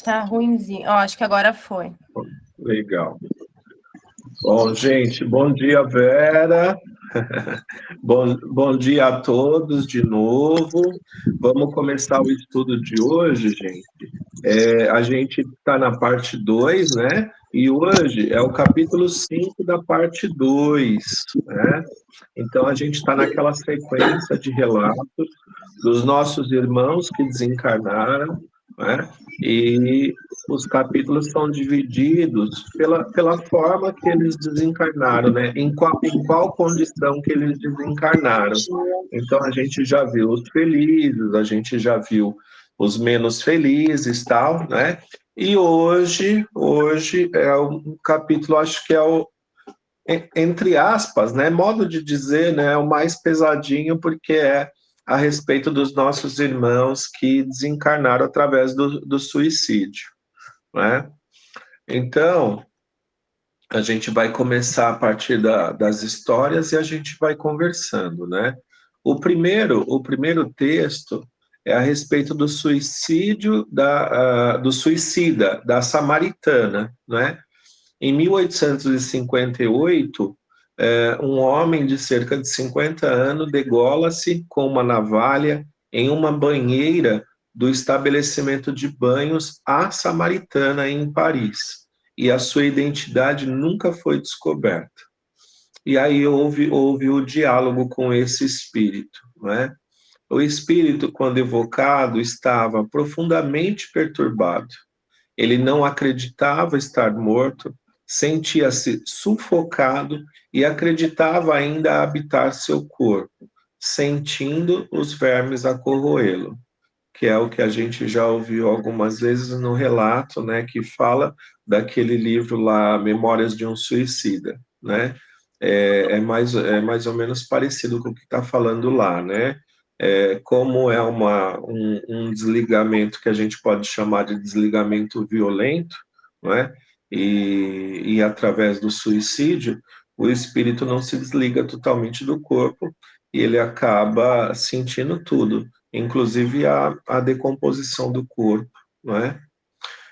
tá ruimzinho. Ó, acho que agora foi. Legal. Bom, gente, bom dia, Vera. Bom dia a todos de novo. Vamos começar o estudo de hoje, gente. A gente está na parte 2, né? E hoje é o capítulo 5 da parte 2, né? Então, a gente está naquela sequência de relatos dos nossos irmãos que desencarnaram, né? E os capítulos são divididos pela forma que eles desencarnaram, né? Em qual condição que eles desencarnaram. Então, a gente já viu os felizes, a gente já viu os menos felizes, tal, né? E hoje é um capítulo, acho que é o, entre aspas, né? Modo de dizer, né? O mais pesadinho, porque é a respeito dos nossos irmãos que desencarnaram através do suicídio, né? Então, a gente vai começar a partir das histórias e a gente vai conversando, né? O primeiro texto é a respeito do suicídio do suicida, da samaritana, né? Em 1858, um homem de cerca de 50 anos degola-se com uma navalha em uma banheira do estabelecimento de banhos A Samaritana, em Paris, e a sua identidade nunca foi descoberta. E aí houve o diálogo com esse espírito, né? O espírito, quando evocado, estava profundamente perturbado. Ele não acreditava estar morto, sentia-se sufocado e acreditava ainda habitar seu corpo, sentindo os vermes a corroê-lo, que é o que a gente já ouviu algumas vezes no relato, né, que fala daquele livro lá, Memórias de um Suicida, né? É mais ou menos parecido com o que está falando lá, né? Como é um desligamento que a gente pode chamar de desligamento violento, não é? E através do suicídio, o espírito não se desliga totalmente do corpo e ele acaba sentindo tudo, inclusive a decomposição do corpo, não é?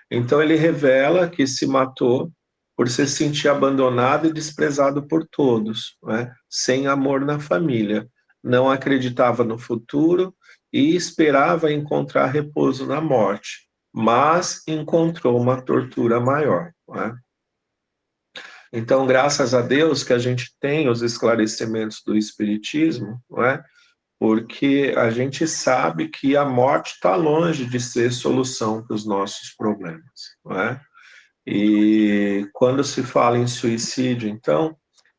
Então ele revela que se matou por se sentir abandonado e desprezado por todos, não é? Sem amor na família, não acreditava no futuro e esperava encontrar repouso na morte, mas encontrou uma tortura maior, não é? Então, graças a Deus que a gente tem os esclarecimentos do Espiritismo, não é? Porque a gente sabe que a morte está longe de ser solução para os nossos problemas, não é? E quando se fala em suicídio, então,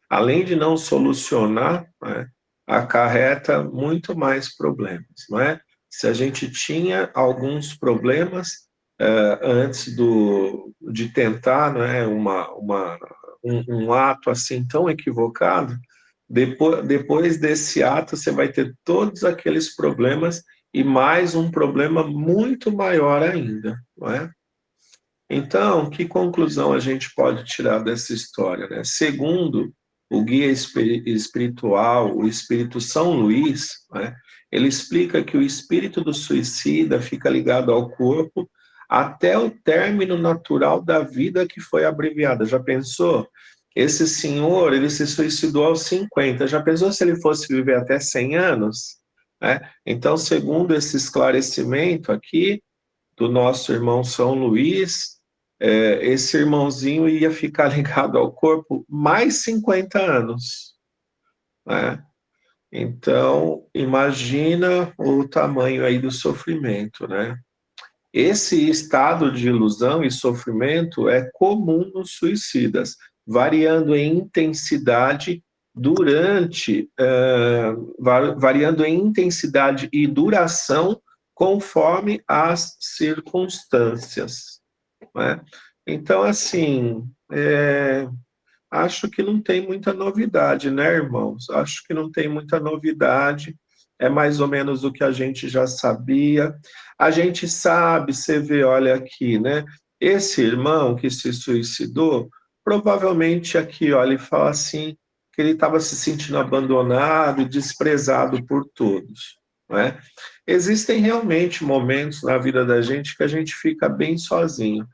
além de não solucionar, né, acarreta muito mais problemas, não é? Se a gente tinha alguns problemas antes de tentar, não é, um ato assim tão equivocado, depois desse ato você vai ter todos aqueles problemas e mais um problema muito maior ainda, não é? Então, que conclusão a gente pode tirar dessa história, né? Segundo o guia espiritual, o Espírito São Luís, né, ele explica que o espírito do suicida fica ligado ao corpo até o término natural da vida que foi abreviada. Já pensou? Esse senhor, ele se suicidou aos 50. Já pensou se ele fosse viver até 100 anos? Né? Então, segundo esse esclarecimento aqui do nosso irmão São Luís, esse irmãozinho ia ficar ligado ao corpo mais 50 anos, né? Então, imagina o tamanho aí do sofrimento, né? Esse estado de ilusão e sofrimento é comum nos suicidas, variando em intensidade variando em intensidade e duração conforme as circunstâncias, né? Então, assim, acho que não tem muita novidade, né, irmãos? Acho que não tem muita novidade, é mais ou menos o que a gente já sabia. A gente sabe, você vê, olha aqui, né? Esse irmão que se suicidou, provavelmente aqui, olha, ele fala assim, que ele estava se sentindo abandonado e desprezado por todos, não é? Existem realmente momentos na vida da gente que a gente fica bem sozinho.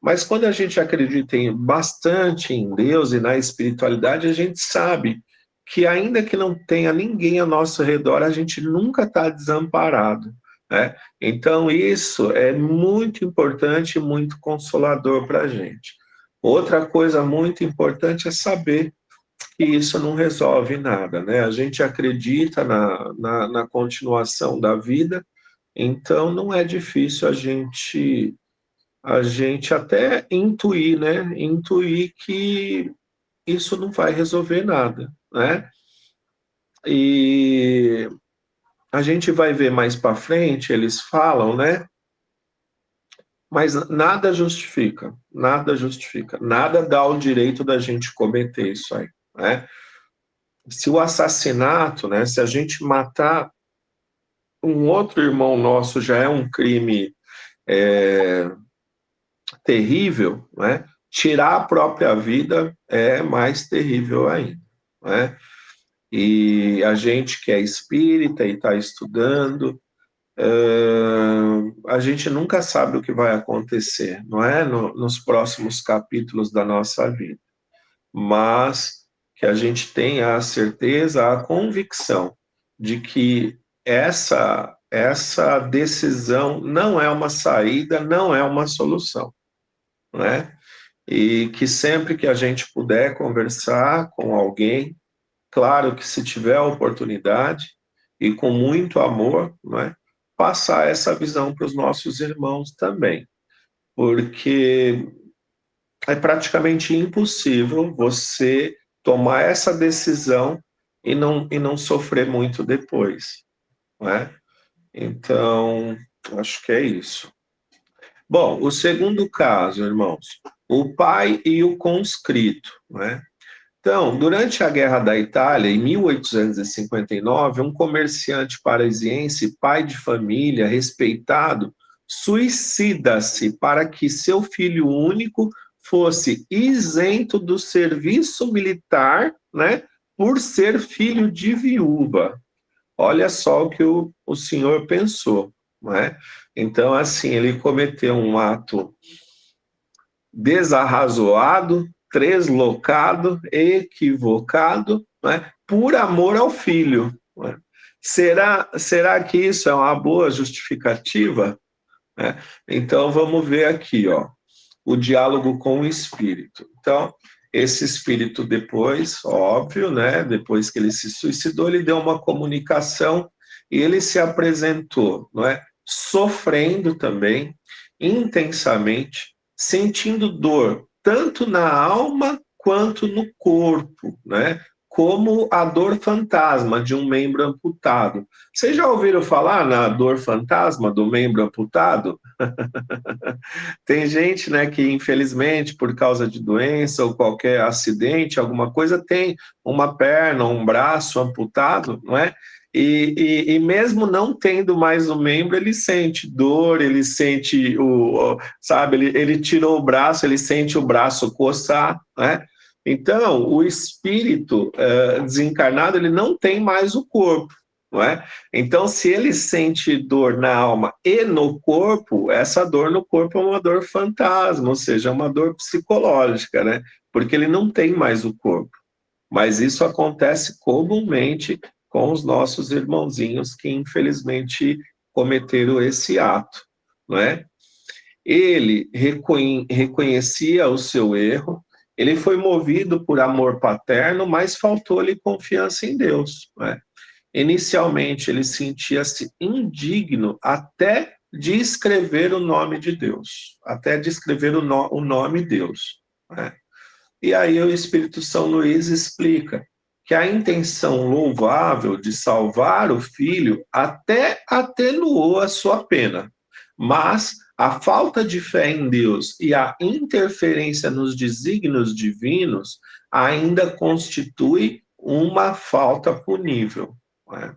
Mas quando a gente acredita bastante em Deus e na espiritualidade, a gente sabe que ainda que não tenha ninguém ao nosso redor, a gente nunca está desamparado, né? Então isso é muito importante e muito consolador para a gente. Outra coisa muito importante é saber que isso não resolve nada, né? A gente acredita na continuação da vida, então não é difícil a gente até intuir, né? Intuir que isso não vai resolver nada, né? E a gente vai ver mais para frente, eles falam, né? Mas nada justifica, nada dá o direito da gente cometer isso aí, né? Se o assassinato, né? Se a gente matar um outro irmão nosso já é um crime terrível, né? Tirar a própria vida é mais terrível ainda, né? E a gente que é espírita e está estudando, a gente nunca sabe o que vai acontecer, não é? Nos próximos capítulos da nossa vida. Mas que a gente tenha a certeza, a convicção de que essa decisão não é uma saída, não é uma solução, né? E que sempre que a gente puder conversar com alguém, claro que se tiver a oportunidade e com muito amor, né, passar essa visão para os nossos irmãos também, porque é praticamente impossível você tomar essa decisão e não sofrer muito depois, né? Então, acho que é isso. Bom, o segundo caso, irmãos, o pai e o conscrito, né? Então, durante a Guerra da Itália, em 1859, um comerciante parisiense, pai de família, respeitado, suicida-se para que seu filho único fosse isento do serviço militar, né, por ser filho de viúva. Olha só o que o senhor pensou, né? Então, assim, ele cometeu um ato desarrazoado, translocado, equivocado, né, por amor ao filho. Né? Será que isso é uma boa justificativa? Né? Então, vamos ver aqui, ó, o diálogo com o espírito. Então, esse espírito depois, óbvio, né, depois que ele se suicidou, ele deu uma comunicação e ele se apresentou, não é? Sofrendo também, intensamente, sentindo dor, tanto na alma quanto no corpo, né? Como a dor fantasma de um membro amputado. Vocês já ouviram falar na dor fantasma do membro amputado? Tem gente, né, que infelizmente por causa de doença ou qualquer acidente, alguma coisa, tem uma perna, um braço amputado, não é? E mesmo não tendo mais o membro, ele sente dor, ele sente sabe, ele tirou o braço, ele sente o braço coçar, né? Então, o espírito desencarnado, ele não tem mais o corpo, não é? Então, se ele sente dor na alma e no corpo, essa dor no corpo é uma dor fantasma, ou seja, é uma dor psicológica, né? Porque ele não tem mais o corpo. Mas isso acontece comumente com os nossos irmãozinhos que, infelizmente, cometeram esse ato, não é? Ele reconhecia o seu erro, ele foi movido por amor paterno, mas faltou-lhe confiança em Deus, não é? Inicialmente, ele sentia-se indigno até de escrever o nome de Deus, até de escrever o nome Deus, né? E aí o Espírito São Luís explica que a intenção louvável de salvar o filho até atenuou a sua pena, mas a falta de fé em Deus e a interferência nos desígnios divinos ainda constitui uma falta punível, né?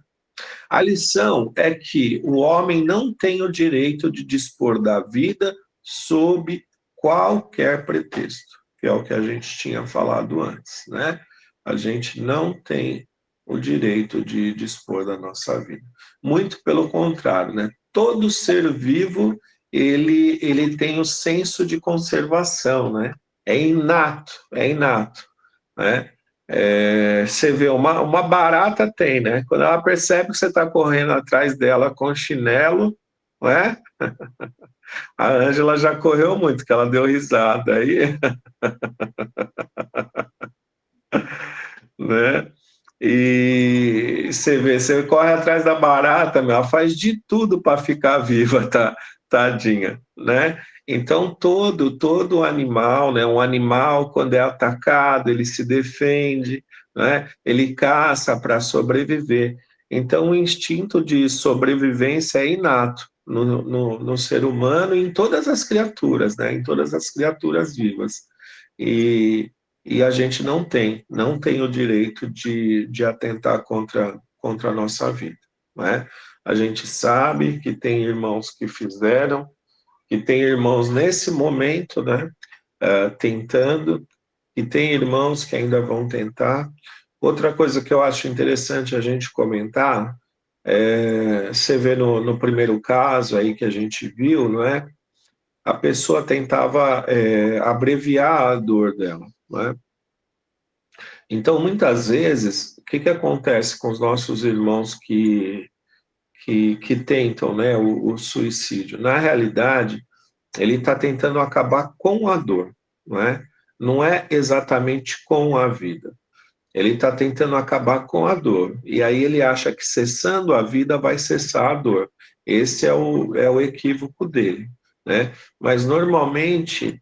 A lição é que o homem não tem o direito de dispor da vida sob qualquer pretexto, que é o que a gente tinha falado antes, né? A gente não tem o direito de dispor da nossa vida. Muito pelo contrário, né? Todo ser vivo, ele tem o senso de conservação, né? É inato, né? Você vê, uma barata tem, né? Quando ela percebe que você está correndo atrás dela com chinelo, não é? A Ângela já correu muito, que ela deu risada aí, né? E você vê, você corre atrás da barata, ela faz de tudo para ficar viva, tá? Tadinha, né? Então todo animal, né? Um animal quando é atacado ele se defende, né? Ele caça para sobreviver. Então o instinto de sobrevivência é inato no ser humano e em todas as criaturas, né? Em todas as criaturas vivas. E e a gente não tem o direito de atentar contra a nossa vida, não é? A gente sabe que tem irmãos que fizeram, que tem irmãos nesse momento, né, tentando, e tem irmãos que ainda vão tentar. Outra coisa que eu acho interessante a gente comentar, você vê no primeiro caso aí que a gente viu, não é? A pessoa tentava abreviar a dor dela, não é? Então, muitas vezes, o que acontece com os nossos irmãos que tentam, né, o suicídio? Na realidade, ele está tentando acabar com a dor, não é? Não é exatamente com a vida. Ele está tentando acabar com a dor. E aí ele acha que cessando a vida vai cessar a dor. Esse é o equívoco dele, né? Mas normalmente,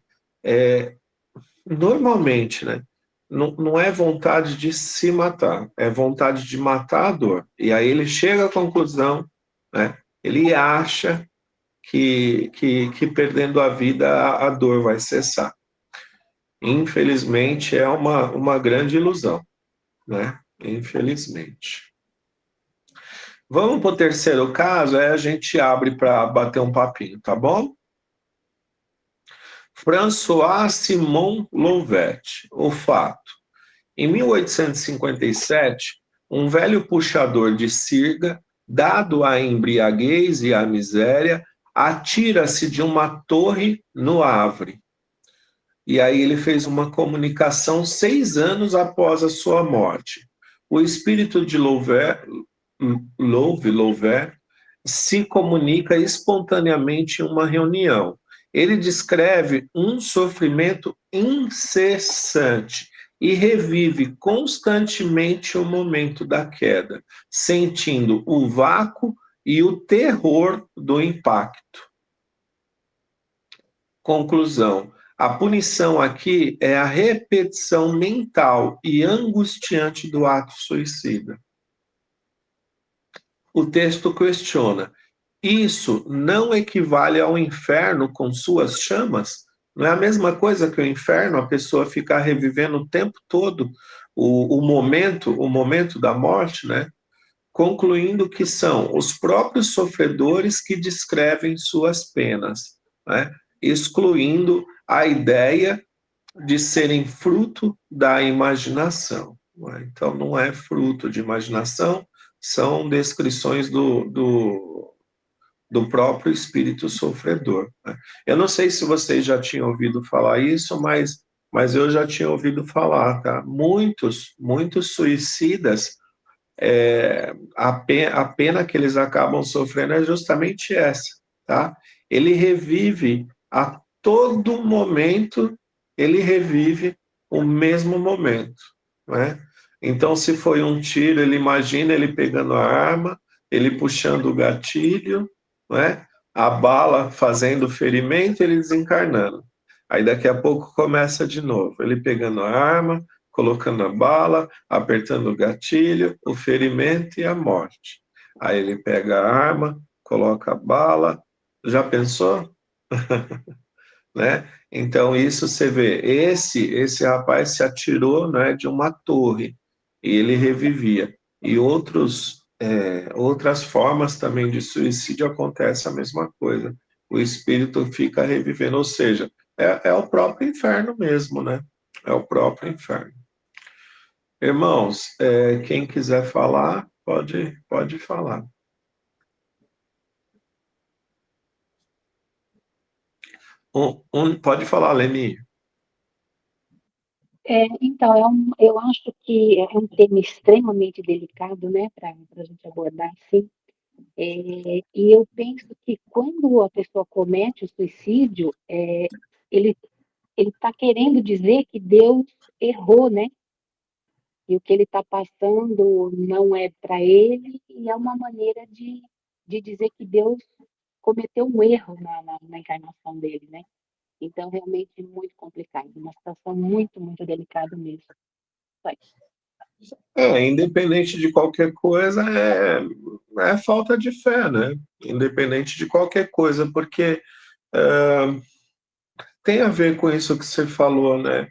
né? Não é vontade de se matar, é vontade de matar a dor. E aí ele chega à conclusão, né? Ele acha que perdendo a vida a dor vai cessar. Infelizmente é uma grande ilusão, né? Infelizmente. Vamos para o terceiro caso, aí a gente abre para bater um papinho, tá bom? François Simon Louvet, o fato. Em 1857, um velho puxador de sirga, dado à embriaguez e à miséria, atira-se de uma torre no Havre. E aí ele fez uma comunicação 6 anos após a sua morte. O espírito de Louvet se comunica espontaneamente em uma reunião. Ele descreve um sofrimento incessante e revive constantemente o momento da queda, sentindo o vácuo e o terror do impacto. Conclusão: a punição aqui é a repetição mental e angustiante do ato suicida. O texto questiona: isso não equivale ao inferno com suas chamas? Não é a mesma coisa que o inferno, a pessoa ficar revivendo o tempo todo o momento da morte, né? Concluindo que são os próprios sofredores que descrevem suas penas, né? Excluindo a ideia de serem fruto da imaginação. Então, não é fruto de imaginação, são descrições do próprio espírito sofredor. Eu não sei se vocês já tinham ouvido falar isso, mas eu já tinha ouvido falar, tá? Muitos suicidas, a pena que eles acabam sofrendo é justamente essa, tá? Ele revive a todo momento, ele revive o mesmo momento, né? Então, se foi um tiro, ele imagina ele pegando a arma, ele puxando o gatilho, né? A bala fazendo o ferimento, ele desencarnando. Aí daqui a pouco começa de novo, ele pegando a arma, colocando a bala, apertando o gatilho, o ferimento e a morte. Aí ele pega a arma, coloca a bala. Já pensou? Né? Então isso você vê, esse rapaz se atirou, né, de uma torre e ele revivia. E outras formas também de suicídio acontece a mesma coisa. O espírito fica revivendo, ou seja, é o próprio inferno mesmo, né? É o próprio inferno. Irmãos, quem quiser falar, pode falar. Pode falar, Leni. Então, eu acho que é um tema extremamente delicado, né, para a gente abordar assim. E eu penso que quando a pessoa comete o suicídio, ele ele está querendo dizer que Deus errou, né? E o que ele está passando não é para ele, e é uma maneira de dizer que Deus cometeu um erro na encarnação dele, né? Então, realmente, é muito complicado, uma situação muito, muito delicada mesmo. Independente de qualquer coisa, é falta de fé, né? Independente de qualquer coisa, porque tem a ver com isso que você falou, né?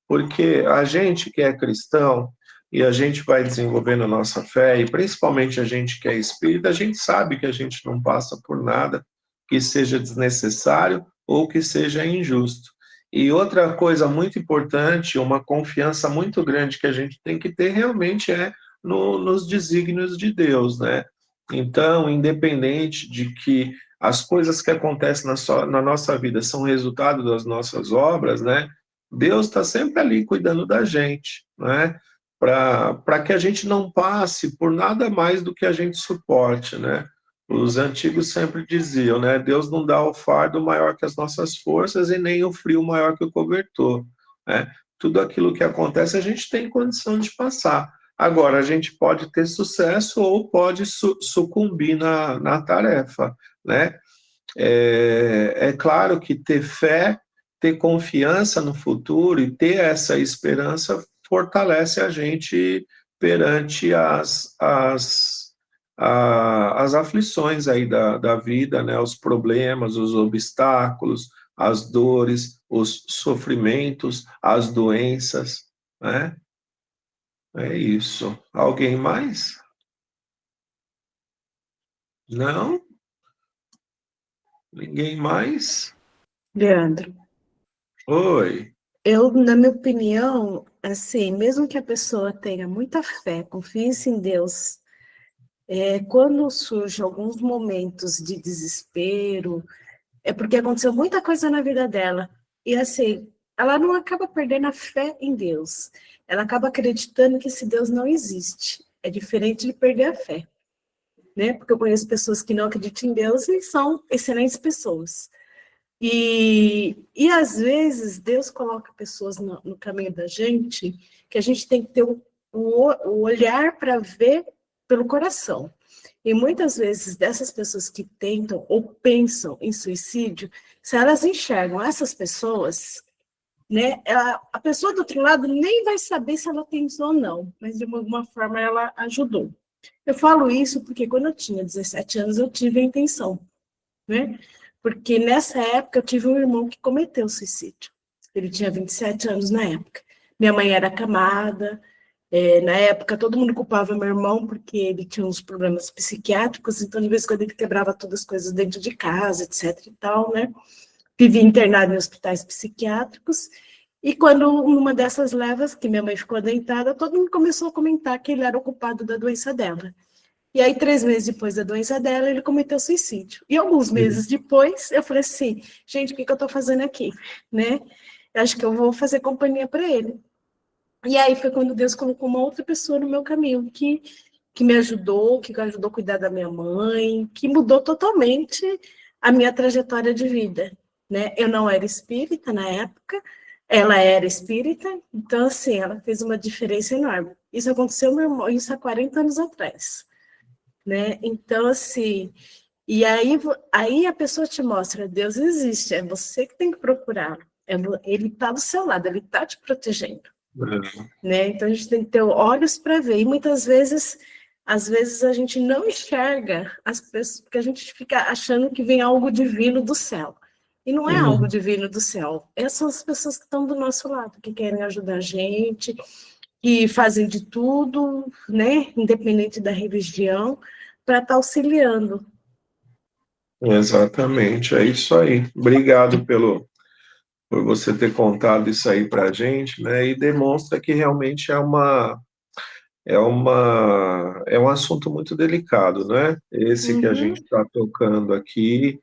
Porque a gente que é cristão e a gente vai desenvolvendo a nossa fé, e principalmente a gente que é espírita, a gente sabe que a gente não passa por nada que seja desnecessário ou que seja injusto. E outra coisa muito importante, uma confiança muito grande que a gente tem que ter realmente nos desígnios de Deus, né? Então, independente de que as coisas que acontecem na nossa vida são resultado das nossas obras, né? Deus está sempre ali cuidando da gente, né? Para que a gente não passe por nada mais do que a gente suporte, né? Os antigos sempre diziam, né? Deus não dá o fardo maior que as nossas forças e nem o frio maior que o cobertor, né? Tudo aquilo que acontece a gente tem condição de passar. Agora, a gente pode ter sucesso ou pode sucumbir na tarefa, né? É claro que ter fé, ter confiança no futuro e ter essa esperança fortalece a gente perante as aflições aí da vida, né? Os problemas, os obstáculos, as dores, os sofrimentos, as doenças, né? É isso. Alguém mais? Não? Ninguém mais? Leandro, Oi. na minha opinião, assim, mesmo que a pessoa tenha muita fé, confiança em Deus, quando surgem alguns momentos de desespero, é porque aconteceu muita coisa na vida dela. E assim, ela não acaba perdendo a fé em Deus, ela acaba acreditando que esse Deus não existe. É diferente de perder a fé, né? Porque eu conheço pessoas que não acreditam em Deus e são excelentes pessoas. E às vezes Deus coloca pessoas no caminho da gente que a gente tem que ter o olhar para ver pelo coração. E muitas vezes dessas pessoas que tentam ou pensam em suicídio, se elas enxergam essas pessoas, né, a pessoa do outro lado nem vai saber se ela pensou ou não, mas de alguma forma ela ajudou. Eu falo isso porque quando eu tinha 17 anos eu tive a intenção, né? Porque nessa época eu tive um irmão que cometeu suicídio. Ele tinha 27 anos na época. Minha mãe era acamada. Na época todo mundo culpava meu irmão porque ele tinha uns problemas psiquiátricos, então de vez em quando ele quebrava todas as coisas dentro de casa, etc e tal, né? Vivia internado em hospitais psiquiátricos. E quando numa dessas levas, que minha mãe ficou deitada, todo mundo começou a comentar que ele era o culpado da doença dela. E aí, 3 meses depois da doença dela, ele cometeu suicídio. E alguns meses depois, eu falei assim, gente, o que eu estou fazendo aqui? Né? Eu acho que eu vou fazer companhia para ele. E aí foi quando Deus colocou uma outra pessoa no meu caminho, que me ajudou, que ajudou a cuidar da minha mãe, que mudou totalmente a minha trajetória de vida. Né? Eu não era espírita na época, ela era espírita, então, assim, ela fez uma diferença enorme. Isso aconteceu, meu irmão, isso há 40 anos atrás. Né? Então, assim, e aí a pessoa te mostra, Deus existe, é você que tem que procurar, ele está do seu lado, ele está te protegendo, né? Então a gente tem que ter olhos para ver, e muitas vezes, às vezes a gente não enxerga as pessoas, porque a gente fica achando que vem algo divino do céu, e não é algo divino do céu, essas são as pessoas que estão do nosso lado, que querem ajudar a gente, que fazem de tudo, né, independente da religião, para estar auxiliando. Exatamente, é isso aí. Obrigado por você ter contado isso aí para a gente, né? E demonstra que realmente é é um assunto muito delicado, né? Esse que a gente está tocando aqui,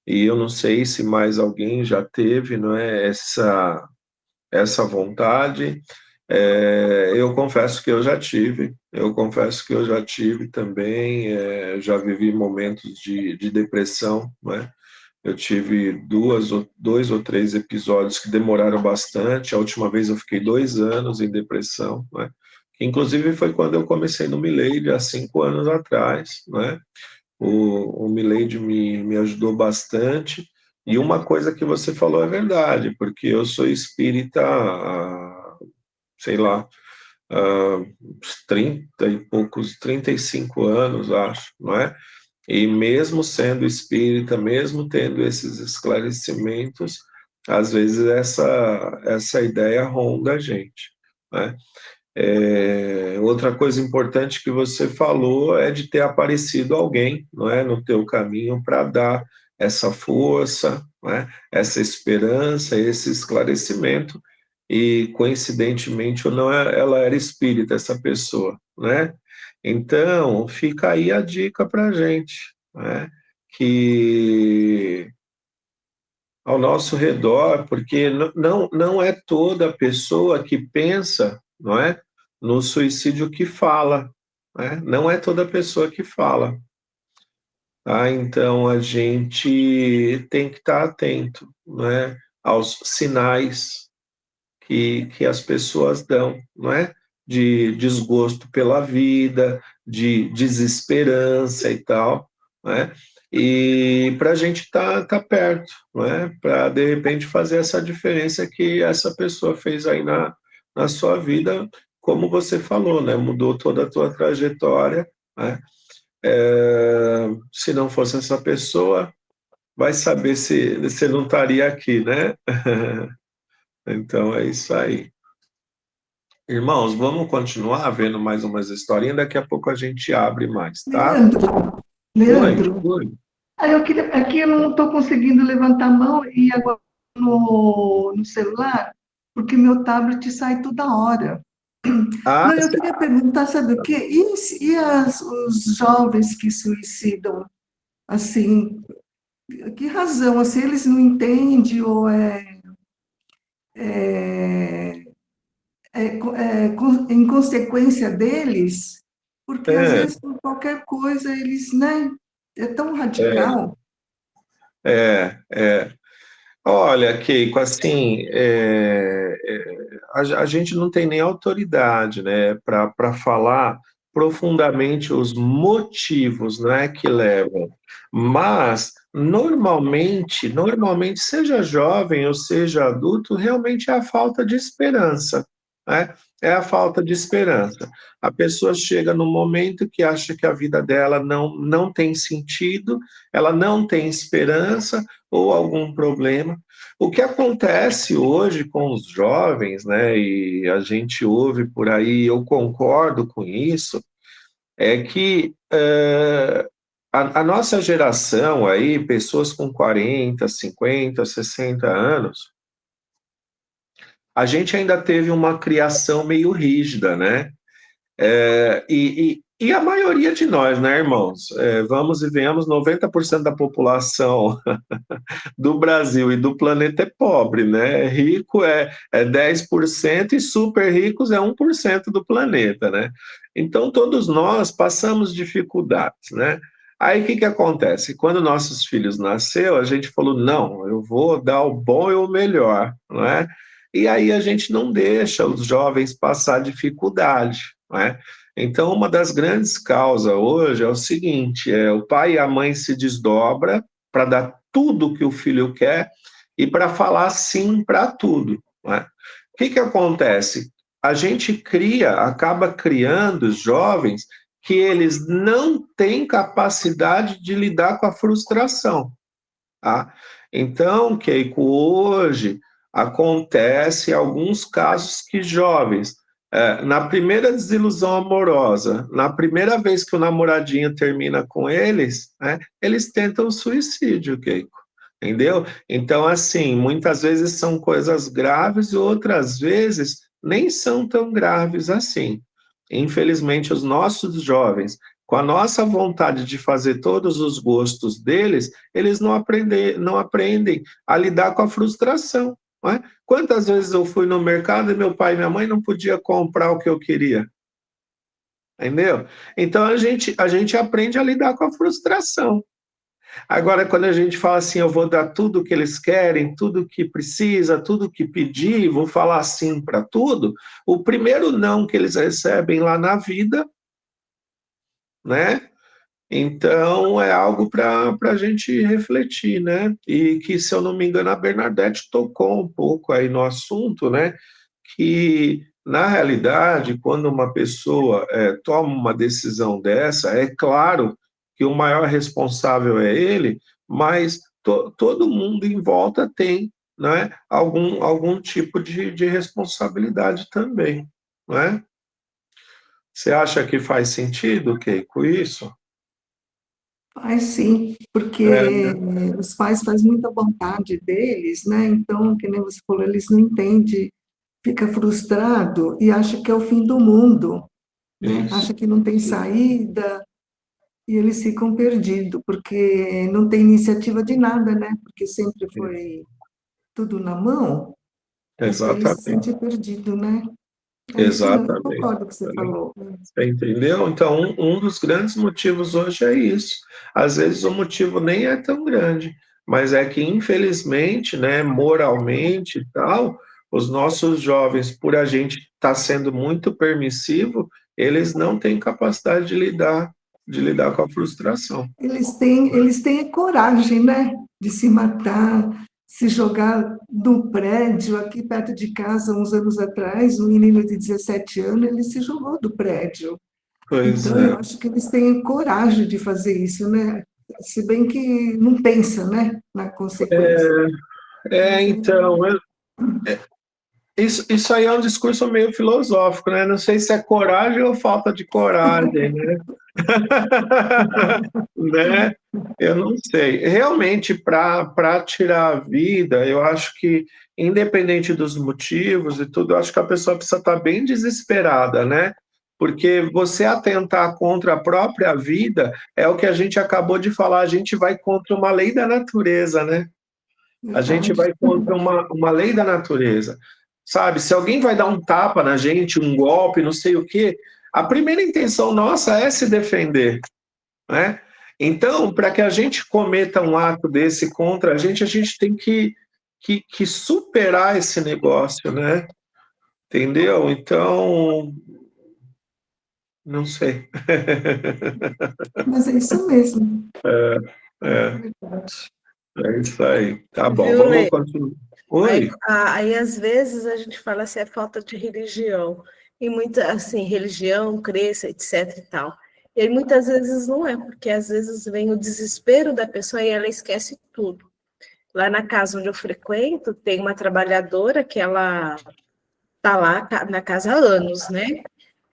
e eu não sei se mais alguém já teve, não é, essa vontade. Eu confesso que eu já tive também, já vivi momentos de depressão, né? Eu tive dois ou três episódios que demoraram bastante. A última vez eu fiquei 2 anos em depressão, né? Que inclusive foi quando eu comecei no Milady, há 5 anos atrás, né? O Milady me ajudou bastante. E uma coisa que você falou é verdade, porque eu sou espírita há, sei lá, uns 30 e poucos, 35 anos, acho, não é? E mesmo sendo espírita, mesmo tendo esses esclarecimentos, às vezes essa ideia ronda a gente, né? Outra coisa importante que você falou é de ter aparecido alguém, não é, no teu caminho para dar essa força, né, essa esperança, esse esclarecimento. E coincidentemente ou não, ela era espírita, essa pessoa, né? Então fica aí a dica para a gente, né? Que ao nosso redor, porque não é toda pessoa que pensa, não é, no suicídio que fala, né? Não é toda pessoa que fala, tá? Então a gente tem que estar atento, né, aos sinais que as pessoas dão, não é? De desgosto pela vida, de desesperança e tal, né? E para a gente tá perto, não é? Para de repente fazer essa diferença que essa pessoa fez aí na sua vida, como você falou, né? Mudou toda a tua trajetória, né? Se não fosse essa pessoa, vai saber se você não estaria aqui, né? Então é isso aí. Irmãos, vamos continuar vendo mais umas historinhas, daqui a pouco a gente abre mais, tá? Leandro, Leandro, Oi. eu queria, aqui eu não estou conseguindo levantar a mão e agora no celular, porque meu tablet sai toda hora. Ah, Não, eu queria perguntar, sabe o quê? Os jovens que suicidam, assim, que razão? Assim, eles não entendem ou é, em consequência deles? Porque às é, vezes por qualquer coisa eles, né? É tão é, radical. é. Olha, Keiko, assim, a gente não tem nem autoridade, né, para falar profundamente os motivos, né, que levam. Mas normalmente, seja jovem ou seja adulto, realmente é a falta de esperança, né? É a falta de esperança. A pessoa chega num momento que acha que a vida dela não tem sentido, ela não tem esperança ou algum problema. O que acontece hoje com os jovens, né, e a gente ouve por aí, eu concordo com isso, é que a nossa geração aí, pessoas com 40, 50, 60 anos, a gente ainda teve uma criação meio rígida, né? E a maioria de nós, né, irmãos? Vamos e venhamos, 90% da população do Brasil e do planeta é pobre, né? Rico é 10% e super ricos é 1% do planeta, né? Então, todos nós passamos dificuldades, né? Aí, o que acontece? Quando nossos filhos nasceram, a gente falou, não, eu vou dar o bom e o melhor, não é? E aí a gente não deixa os jovens passar dificuldade, não é? Então, uma das grandes causas hoje é o seguinte, o pai e a mãe se desdobram para dar tudo que o filho quer e para falar sim para tudo, não é? O que acontece? A gente acaba criando jovens que eles não têm capacidade de lidar com a frustração, tá? Então, Keiko, hoje acontece alguns casos que jovens, na primeira desilusão amorosa, na primeira vez que o namoradinho termina com eles, né, eles tentam o suicídio, Keiko, entendeu? Então, assim, muitas vezes são coisas graves e outras vezes nem são tão graves assim. infelizmente, os nossos jovens, com a nossa vontade de fazer todos os gostos deles, eles não aprendem a lidar com a frustração. Não é? Quantas vezes eu fui no mercado e meu pai e minha mãe não podiam comprar o que eu queria? Entendeu? Então a gente aprende a lidar com a frustração. Agora, quando a gente fala assim, eu vou dar tudo o que eles querem, tudo o que precisa, tudo o que pedir, vou falar sim para tudo, o primeiro não que eles recebem lá na vida, né? Então, é algo para a gente refletir, né? E que, se eu não me engano, a Bernadette tocou um pouco aí no assunto, né? Que, na realidade, quando uma pessoa toma uma decisão dessa, é claro que o maior responsável é ele, mas todo mundo em volta tem, né, algum tipo de responsabilidade também, não é? Você acha que faz sentido, Keiko, isso? Faz sim, porque É, os pais fazem muita vontade deles, né? Então, que nem você falou, eles não entendem, fica frustrado e acha que é o fim do mundo, né? isso. Acha que não tem saída e eles ficam perdidos, porque não tem iniciativa de nada, né? Porque sempre foi tudo na mão, então eles se Exatamente, sentem perdidos, né? É isso mesmo, eu exatamente. concordo com o que você falou. Você entendeu? Então, um dos grandes motivos hoje é isso. Às vezes o motivo nem é tão grande, mas é que, infelizmente, né, moralmente e tal, os nossos jovens, por a gente estar sendo muito permissivo, eles não têm capacidade de lidar com a frustração. Eles têm a coragem, né, de se matar, se jogar do prédio. Aqui perto de casa, uns anos atrás, um menino de 17 anos, ele se jogou do prédio. Pois Então, é. eu acho que eles têm coragem de fazer isso, né? Se bem que não pensa, né, na consequência. Mas Então, isso aí é um discurso meio filosófico, né? Não sei se é coragem ou falta de coragem, né? Né? Eu não sei. Realmente, para tirar a vida, eu acho que, independente dos motivos e tudo, eu acho que a pessoa precisa estar bem desesperada, né? Porque você atentar contra a própria vida é o que a gente acabou de falar, a gente vai contra uma lei da natureza, né? A gente verdade. vai contra uma lei da natureza. Sabe, se alguém vai dar um tapa na gente, um golpe, não sei o quê, a primeira intenção nossa é se defender, né? Então, para que a gente cometa um ato desse contra a gente tem que superar esse negócio, né? Entendeu? Então, não sei. Mas é isso mesmo. É É, verdade. é isso aí. Tá bom, Viu, vamos Lê? continuar. Aí, Oi? aí, às vezes, a gente fala assim, é falta de religião. E muita, assim, religião, crença, etc e tal. E aí, muitas vezes não é, porque às vezes vem o desespero da pessoa e ela esquece tudo. Lá na casa onde eu frequento, tem uma trabalhadora que ela está lá na casa há anos, né?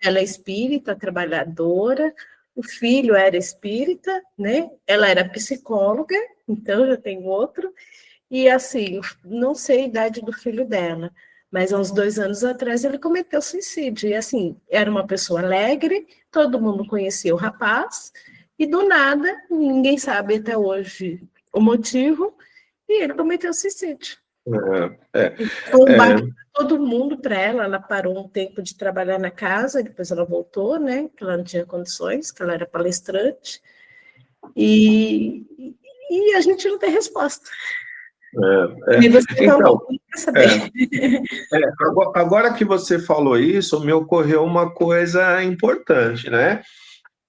Ela é espírita, trabalhadora, o filho era espírita, né? Ela era psicóloga, então já tem outro. E assim, não sei a idade do filho dela, mas há uns 2 anos atrás ele cometeu suicídio. E assim, era uma pessoa alegre, todo mundo conhecia o rapaz, e do nada, ninguém sabe até hoje o motivo, e ele cometeu suicídio. É, é, E foi um é, baque para todo mundo, para ela parou um tempo de trabalhar na casa, depois ela voltou, né? Que ela não tinha condições, que ela era palestrante, e, e a gente não tem resposta. E você então, falou, não quer saber. é, agora que você falou isso, me ocorreu uma coisa importante, né?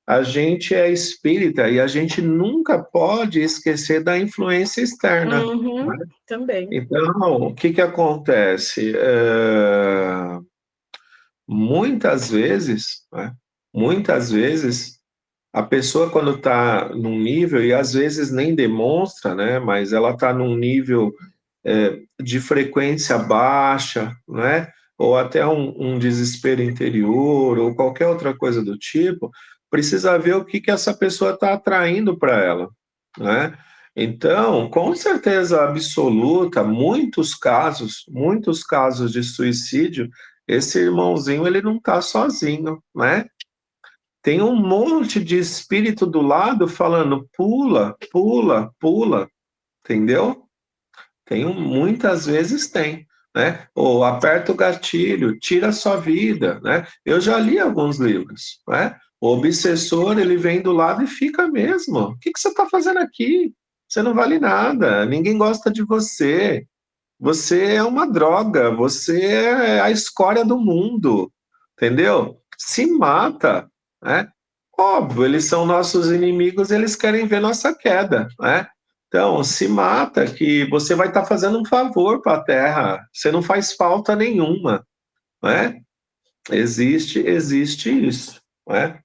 A gente é espírita e a gente nunca pode esquecer da influência externa, né? Uhum, também. Então, o que que acontece? Muitas vezes, né? Muitas vezes, a pessoa quando está num nível, e às vezes nem demonstra, né? Mas ela está num nível de frequência baixa, né? Ou até um desespero interior, ou qualquer outra coisa do tipo, precisa ver o que que essa pessoa está atraindo para ela, né? Então, com certeza absoluta, muitos casos de suicídio esse irmãozinho, ele não está sozinho, né? Tem um monte de espírito do lado falando, pula, pula, pula, entendeu? Muitas vezes tem, né? Ou aperta o gatilho, tira a sua vida, né? Eu já li alguns livros, né? O obsessor, ele vem do lado e fica mesmo. O que você está fazendo aqui? Você não vale nada, ninguém gosta de você. Você é uma droga, você é a escória do mundo, entendeu? Se mata, né? Óbvio, eles são nossos inimigos, eles querem ver nossa queda, né? Então, se mata, que você vai estar fazendo um favor para a Terra, você não faz falta nenhuma, né? Existe isso, né?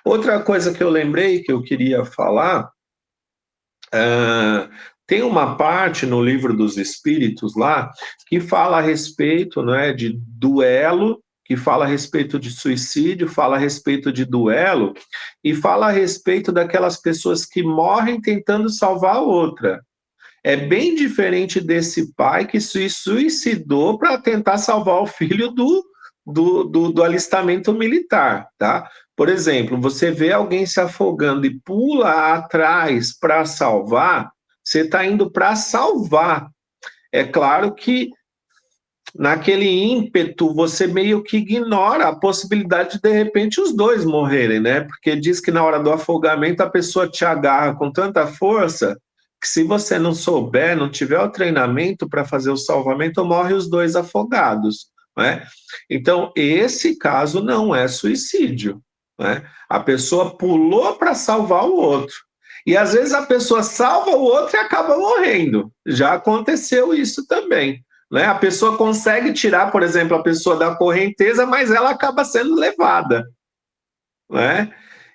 Outra coisa que eu lembrei que eu queria falar, tem uma parte no Livro dos Espíritos lá que fala a respeito, né, de duelo, que fala a respeito de suicídio, fala a respeito de duelo e fala a respeito daquelas pessoas que morrem tentando salvar a outra. É bem diferente desse pai que se suicidou para tentar salvar o filho do alistamento militar, tá? Por exemplo, você vê alguém se afogando e pula atrás para salvar, você está indo para salvar. É claro que naquele ímpeto você meio que ignora a possibilidade de repente os dois morrerem, né? Porque diz que na hora do afogamento a pessoa te agarra com tanta força que se você não souber, não tiver o treinamento para fazer o salvamento, morre os dois afogados, né? Então, esse caso não é suicídio, né? A pessoa pulou para salvar o outro. E às vezes a pessoa salva o outro e acaba morrendo. Já aconteceu isso também, né? A pessoa consegue tirar, por exemplo, a pessoa da correnteza, mas ela acaba sendo levada, né?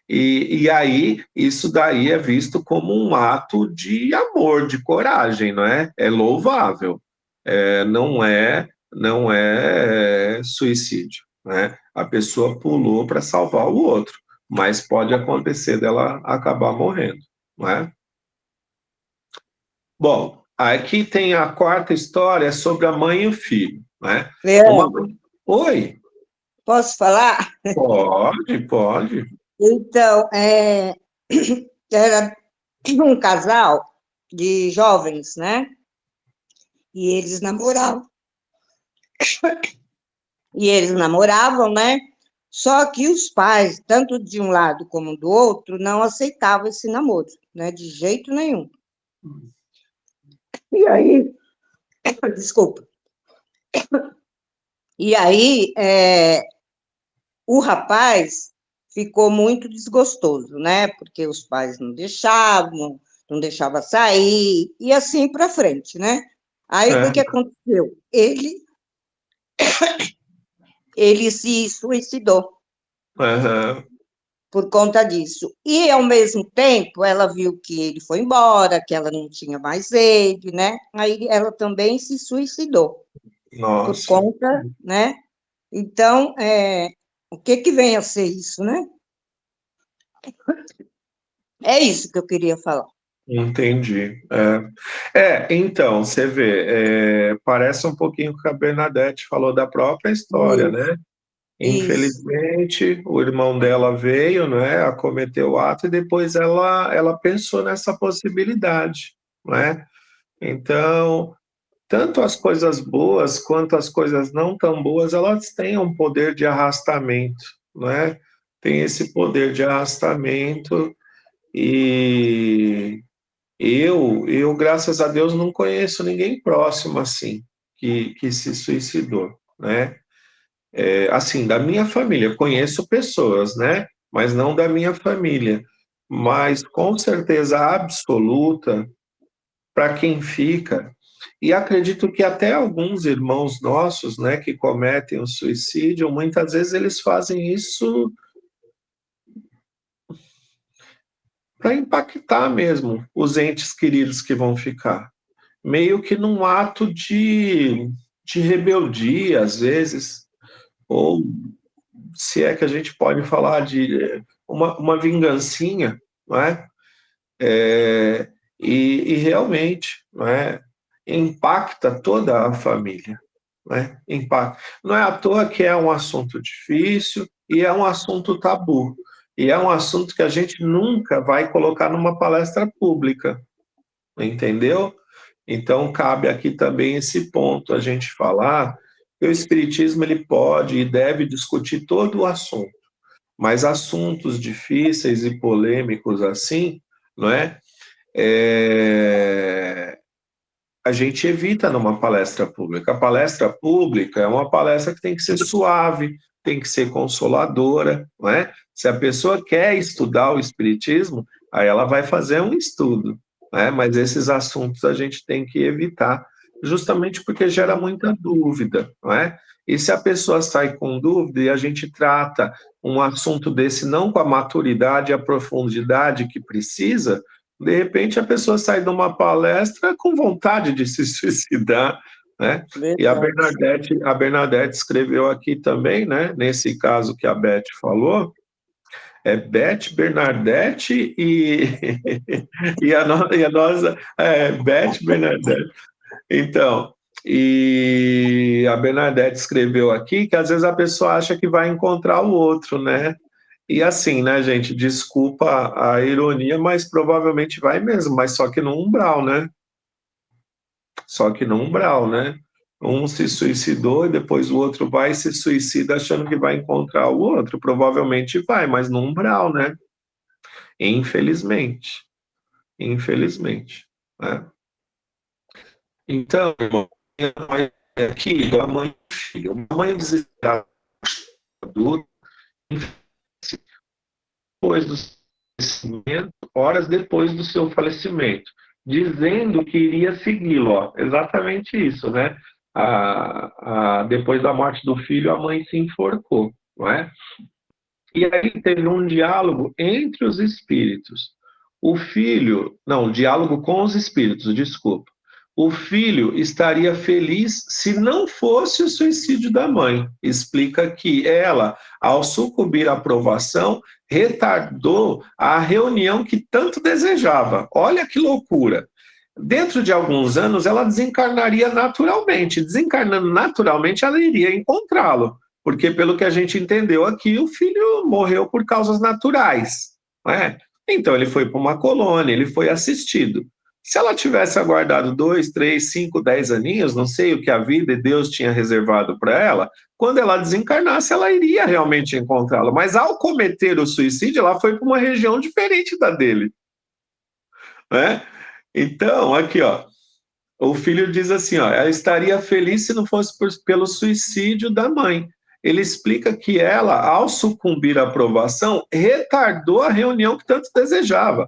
E aí, isso daí é visto como um ato de amor, de coragem, não é? É louvável, não é suicídio, né? A pessoa pulou para salvar o outro, mas pode acontecer dela acabar morrendo, não é? Bom, aqui tem a quarta história sobre a mãe e o filho, né? Leandro, Oi, posso falar? pode. Então, era um casal de jovens, né? E eles namoravam. E eles namoravam, né? Só que os pais, tanto de um lado como do outro, não aceitavam esse namoro, né? De jeito nenhum. E aí, desculpa. E aí, o rapaz ficou muito desgostoso, né? Porque os pais não deixavam sair, e assim para frente, né? Aí, o que aconteceu? Ele se suicidou por conta disso. E, ao mesmo tempo, ela viu que ele foi embora, que ela não tinha mais ele, né? Aí, ela também se suicidou. Nossa. Por conta, né? Então, o que vem a ser isso, né? É isso que eu queria falar. Entendi. Então, você vê, parece um pouquinho com o que a Bernadette falou da própria história, né? Infelizmente, o irmão dela veio, né, a cometer o ato e depois ela pensou nessa possibilidade, né? Então, tanto as coisas boas quanto as coisas não tão boas, elas têm um poder de arrastamento, né? Tem esse poder de arrastamento e eu, graças a Deus, não conheço ninguém próximo assim que se suicidou, né? Assim, da minha família, conheço pessoas, né? Mas não da minha família. Mas com certeza absoluta, para quem fica, e acredito que até alguns irmãos nossos, né, que cometem o suicídio, muitas vezes eles fazem isso para impactar mesmo os entes queridos que vão ficar. Meio que num ato de rebeldia, às vezes, ou se é que a gente pode falar de uma vingancinha, não é? E realmente, não é? Impacta toda a família, né? Impacto. Não é à toa que é um assunto difícil e é um assunto tabu. E é um assunto que a gente nunca vai colocar numa palestra pública, entendeu? Então, cabe aqui também esse ponto, a gente falar que o Espiritismo ele pode e deve discutir todo o assunto, mas assuntos difíceis e polêmicos assim, não é? A gente evita numa palestra pública. A palestra pública é uma palestra que tem que ser suave, tem que ser consoladora, não é? Se a pessoa quer estudar o Espiritismo, aí ela vai fazer um estudo, né? Mas esses assuntos a gente tem que evitar, justamente porque gera muita dúvida, não é? E se a pessoa sai com dúvida e a gente trata um assunto desse não com a maturidade e a profundidade que precisa, de repente a pessoa sai de uma palestra com vontade de se suicidar, né? E a Bernadette escreveu aqui também, né? Nesse caso que a Beth falou, é Beth, Bernadette e a nossa Beth, Bernadette. Então, e a Bernadette escreveu aqui que às vezes a pessoa acha que vai encontrar o outro, né? E assim, né, gente, desculpa a ironia, mas provavelmente vai mesmo, mas só que no umbral, né? Só que no umbral, né? Um se suicidou e depois o outro vai e se suicida achando que vai encontrar o outro. Provavelmente vai, mas no umbral, né? Infelizmente. Infelizmente. Né? Então, irmão, aqui, a mãe e o filho. A mãe desesperada, adulto, depois do falecimento, horas depois do seu falecimento, dizendo que iria segui-lo, ó, exatamente isso, né? Depois da morte do filho, a mãe se enforcou, não é? E aí teve um diálogo entre os espíritos. Diálogo com os espíritos, desculpa. O filho estaria feliz se não fosse o suicídio da mãe. Explica que ela, ao sucumbir à provação, retardou a reunião que tanto desejava. Olha que loucura. Dentro de alguns anos, ela desencarnaria naturalmente. Desencarnando naturalmente, ela iria encontrá-lo. Porque, pelo que a gente entendeu aqui, o filho morreu por causas naturais. Não é? Então, ele foi para uma colônia, ele foi assistido. Se ela tivesse aguardado 2, 3, 5, 10 aninhos, não sei o que a vida e Deus tinha reservado para ela, quando ela desencarnasse, ela iria realmente encontrá-lo. Mas ao cometer o suicídio, ela foi para uma região diferente da dele. Né? Então, aqui, ó, o filho diz assim, ó, ela estaria feliz se não fosse pelo suicídio da mãe. Ele explica que ela, ao sucumbir à provação, retardou a reunião que tanto desejava.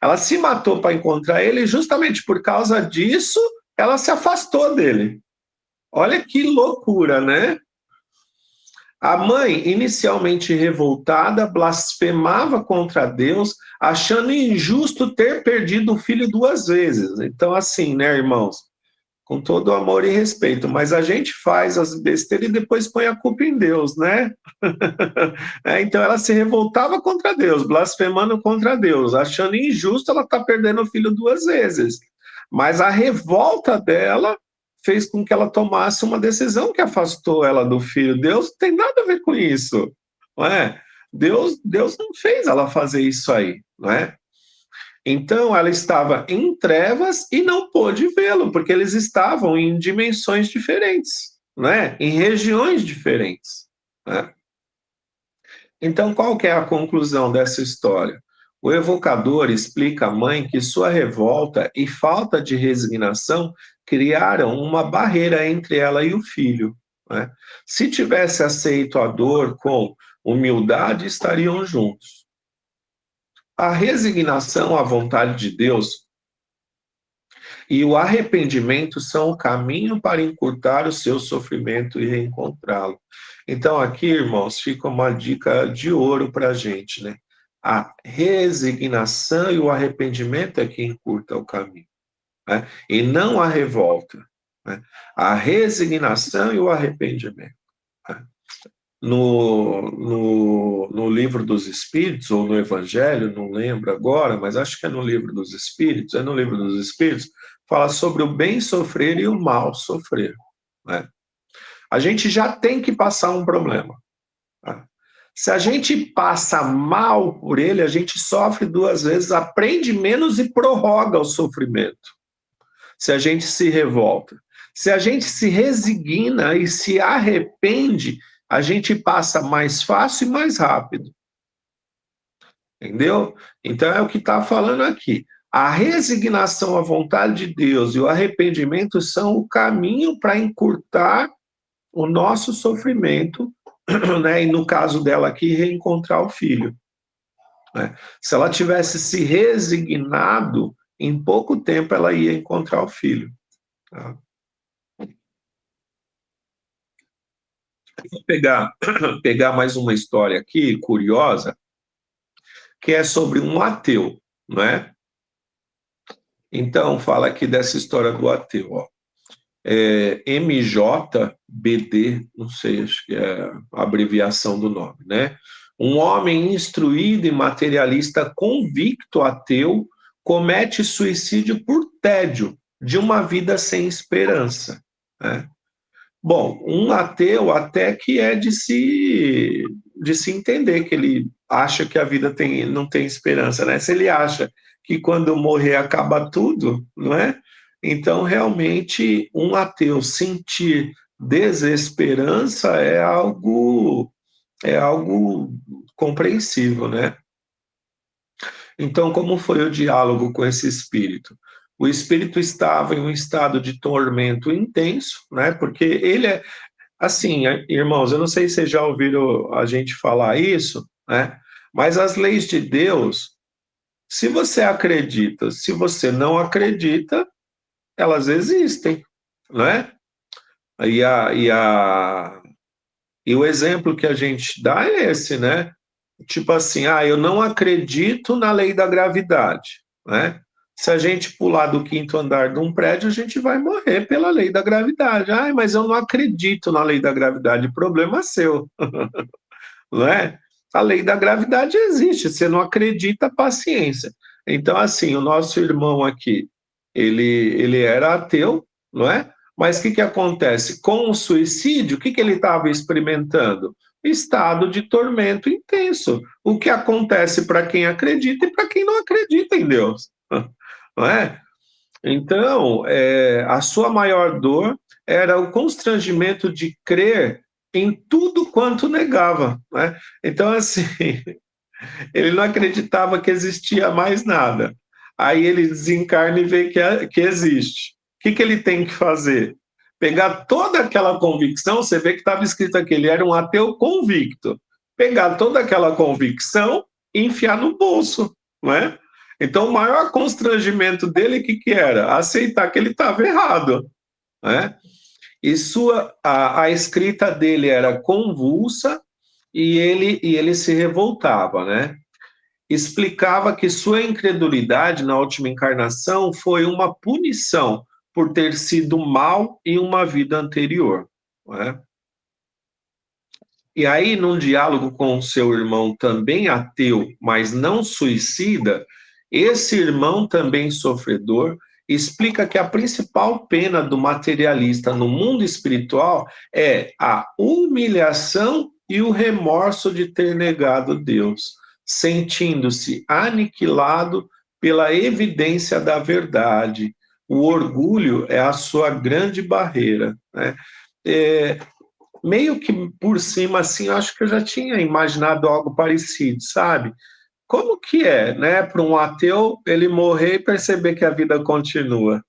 Ela se matou para encontrar ele e justamente por causa disso, ela se afastou dele. Olha que loucura, né? A mãe, inicialmente revoltada, blasfemava contra Deus, achando injusto ter perdido o filho 2 vezes. Então, assim, né, irmãos? Com todo amor e respeito, mas a gente faz as besteiras e depois põe a culpa em Deus, né? Então ela se revoltava contra Deus, blasfemando contra Deus, achando injusto ela estar perdendo o filho 2 vezes. Mas a revolta dela fez com que ela tomasse uma decisão que afastou ela do filho. Deus não tem nada a ver com isso, não é? Deus não fez ela fazer isso aí, não é? Então, ela estava em trevas e não pôde vê-lo, porque eles estavam em dimensões diferentes, né? Em regiões diferentes. Né? Então, qual que é a conclusão dessa história? O evocador explica à mãe que sua revolta e falta de resignação criaram uma barreira entre ela e o filho. Né? Se tivesse aceito a dor com humildade, estariam juntos. A resignação à vontade de Deus e o arrependimento são o caminho para encurtar o seu sofrimento e reencontrá-lo. Então, aqui, irmãos, fica uma dica de ouro para a gente, né? A resignação e o arrependimento é que encurta o caminho, né? E não a revolta. Né? A resignação e o arrependimento. Né? No livro dos Espíritos, ou no Evangelho, não lembro agora, mas acho que é no livro dos Espíritos, fala sobre o bem sofrer e o mal sofrer. Né? A gente já tem que passar um problema. Tá? Se a gente passa mal por ele, a gente sofre 2 vezes, aprende menos e prorroga o sofrimento. Se a gente se revolta. Se a gente se resigna e se arrepende, a gente passa mais fácil e mais rápido. Entendeu? Então é o que está falando aqui. A resignação à vontade de Deus e o arrependimento são o caminho para encurtar o nosso sofrimento, né? E no caso dela aqui, reencontrar o filho. Né? Se ela tivesse se resignado, em pouco tempo ela ia encontrar o filho. Tá? Vou pegar mais uma história aqui, curiosa, que é sobre um ateu, não é? Então, fala aqui dessa história do ateu, ó. MJBD, não sei, acho que é a abreviação do nome, né? Um homem instruído e materialista convicto ateu comete suicídio por tédio de uma vida sem esperança, né? Bom, um ateu até que é de se entender, que ele acha que a vida não tem esperança, né? Se ele acha que quando morrer acaba tudo, não é? Então, realmente, um ateu sentir desesperança é algo compreensível, né? Então, como foi o diálogo com esse espírito? O espírito estava em um estado de tormento intenso, né? Porque ele é, assim, irmãos, eu não sei se vocês já ouviram a gente falar isso, né? Mas as leis de Deus, se você acredita, se você não acredita, elas existem, né? E o exemplo que a gente dá é esse, né? Tipo assim, eu não acredito na lei da gravidade, né? Se a gente pular do 5º andar de um prédio, a gente vai morrer pela lei da gravidade. Mas eu não acredito na lei da gravidade, problema seu, não é? A lei da gravidade existe, você não acredita, paciência. Então, assim, o nosso irmão aqui, ele era ateu, não é? Mas o que acontece? Com o suicídio, o que ele estava experimentando? Estado de tormento intenso. O que acontece para quem acredita e para quem não acredita em Deus. Não é? Então, a sua maior dor era o constrangimento de crer em tudo quanto negava. Né? Então, assim, ele não acreditava que existia mais nada. Aí ele desencarna e vê que existe. O que ele tem que fazer? Pegar toda aquela convicção, você vê que estava escrito aqui, ele era um ateu convicto. Pegar toda aquela convicção e enfiar no bolso, não é? Então, o maior constrangimento dele, o que era? Aceitar que ele estava errado, né? E a escrita dele era convulsa e ele se revoltava, né? Explicava que sua incredulidade na última encarnação foi uma punição por ter sido mal em uma vida anterior, não é? E aí, num diálogo com o seu irmão também ateu, mas não suicida, esse irmão também sofredor explica que a principal pena do materialista no mundo espiritual é a humilhação e o remorso de ter negado Deus, sentindo-se aniquilado pela evidência da verdade. O orgulho é a sua grande barreira, né? Meio que por cima, assim, acho que eu já tinha imaginado algo parecido, sabe? Como que é, né, para um ateu ele morrer e perceber que a vida continua,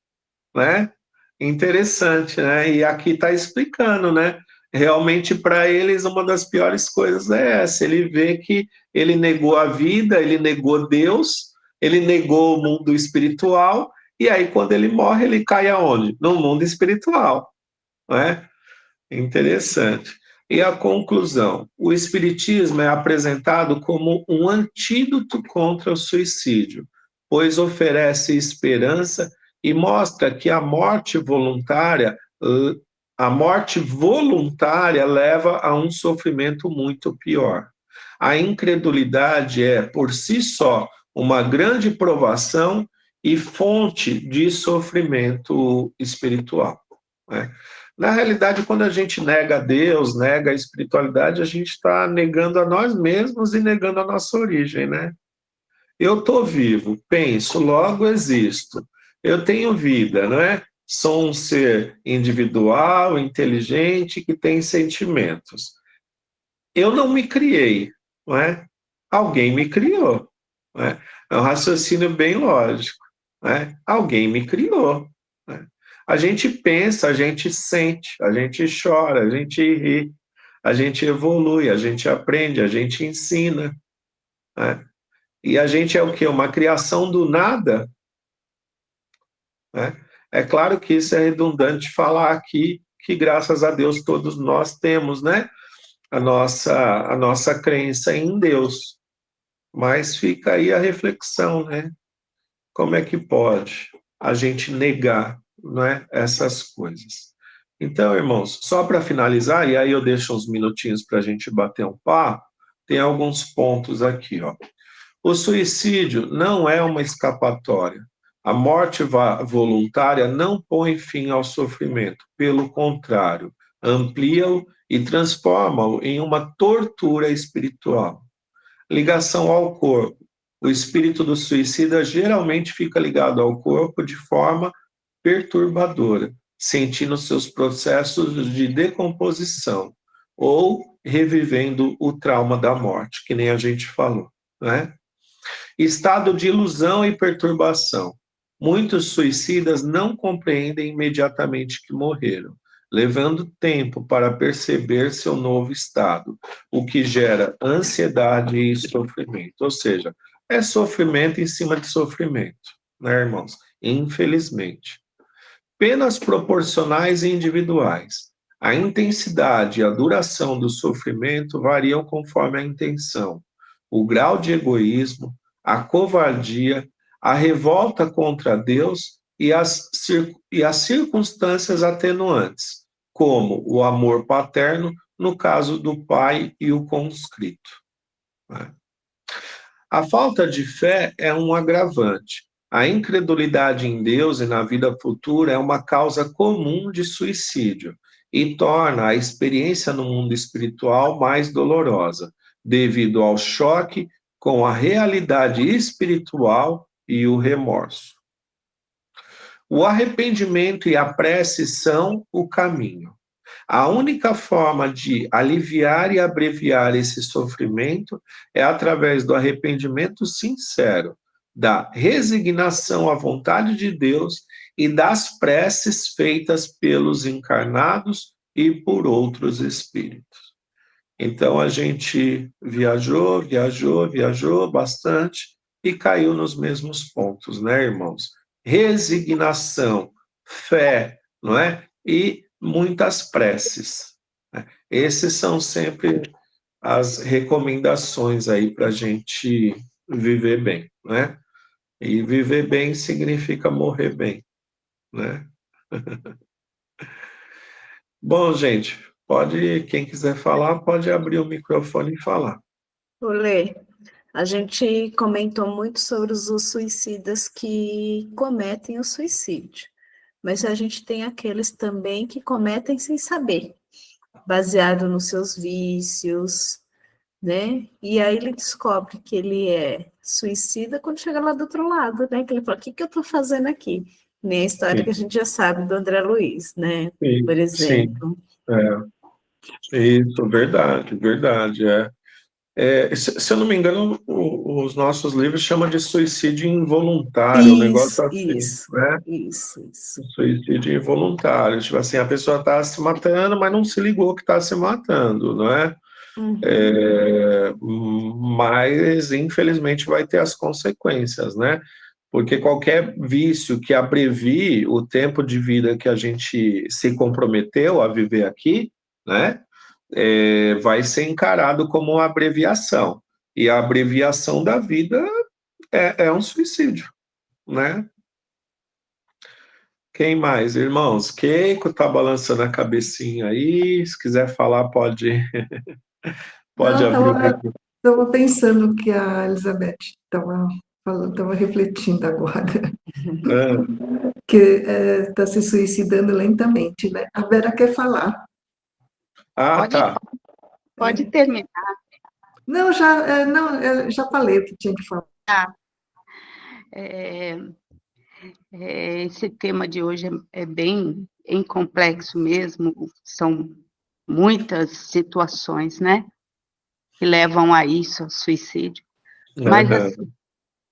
né? Interessante, né? E aqui está explicando, né? Realmente, para eles, uma das piores coisas é essa. Ele vê que ele negou a vida, ele negou Deus, ele negou o mundo espiritual, e aí, quando ele morre, ele cai aonde? No mundo espiritual, não é? Interessante. E a conclusão: o Espiritismo é apresentado como um antídoto contra o suicídio, pois oferece esperança e mostra que a morte voluntária leva a um sofrimento muito pior. A incredulidade é, por si só, uma grande provação e fonte de sofrimento espiritual, né? Na realidade, quando a gente nega a Deus, nega a espiritualidade, a gente está negando a nós mesmos e negando a nossa origem, né? Eu estou vivo, penso, logo existo. Eu tenho vida, não é? Sou um ser individual, inteligente, que tem sentimentos. Eu não me criei, não é? Alguém me criou. Não é? É um raciocínio bem lógico. Não é? Alguém me criou. Não é? A gente pensa, a gente sente, a gente chora, a gente ri, a gente evolui, a gente aprende, a gente ensina. Não é? E a gente é o quê? Uma criação do nada? Né? É claro que isso é redundante falar aqui que, graças a Deus, todos nós temos, né, a nossa crença em Deus. Mas fica aí a reflexão, né? Como é que pode a gente negar, não é, essas coisas? Então, irmãos, só para finalizar, e aí eu deixo uns minutinhos para a gente bater um papo, tem alguns pontos aqui, ó. O suicídio não é uma escapatória. A morte voluntária não põe fim ao sofrimento, pelo contrário, amplia-o e transforma-o em uma tortura espiritual. Ligação ao corpo. O espírito do suicida geralmente fica ligado ao corpo de forma perturbadora, sentindo seus processos de decomposição ou revivendo o trauma da morte, que nem a gente falou, né? Estado de ilusão e perturbação. Muitos suicidas não compreendem imediatamente que morreram, levando tempo para perceber seu novo estado, o que gera ansiedade e sofrimento. Ou seja, é sofrimento em cima de sofrimento, né, irmãos? Infelizmente. Penas proporcionais e individuais. A intensidade e a duração do sofrimento variam conforme a intenção, o grau de egoísmo, a covardia, a revolta contra Deus e as circunstâncias atenuantes, como o amor paterno, no caso do pai e o conscrito. A falta de fé é um agravante. A incredulidade em Deus e na vida futura é uma causa comum de suicídio e torna a experiência no mundo espiritual mais dolorosa, devido ao choque com a realidade espiritual e o remorso. O arrependimento e a prece são o caminho. A única forma de aliviar e abreviar esse sofrimento é através do arrependimento sincero, da resignação à vontade de Deus e das preces feitas pelos encarnados e por outros espíritos. Então a gente viajou bastante e caiu nos mesmos pontos, né, irmãos? Resignação, fé, não é? E muitas preces. Esses são sempre as recomendações aí para a gente viver bem, né? E viver bem significa morrer bem, né? Bom, gente, quem quiser falar, pode abrir o microfone e falar. Olê, a gente comentou muito sobre os suicidas que cometem o suicídio, mas a gente tem aqueles também que cometem sem saber, baseado nos seus vícios, né? E aí ele descobre que ele é suicida quando chega lá do outro lado, né? Que ele fala, o que eu estou fazendo aqui? Nem a história Sim. que a gente já sabe do André Luiz, né? Sim, Por exemplo. Isso, verdade. Se eu não me engano, os nossos livros chamam de suicídio involuntário, um negócio assim, né? Isso. Suicídio involuntário, tipo assim, a pessoa está se matando, mas não se ligou que está se matando, não é? Mas, infelizmente, vai ter as consequências, né? Porque qualquer vício que abrevie o tempo de vida que a gente se comprometeu a viver aqui, né? Vai ser encarado como uma abreviação. E a abreviação da vida é um suicídio, né? Quem mais, irmãos? Keiko está balançando a cabecinha aí. Se quiser falar, pode abrir o microfone. Estava pensando que a Elizabeth estava estava refletindo agora, Ah, que está se suicidando lentamente, né? A Vera quer falar. tá. Pode terminar. Não, já falei o que tinha que falar. Esse tema de hoje é bem complexo mesmo, são muitas situações, né, que levam a isso, ao suicídio. Mas, assim,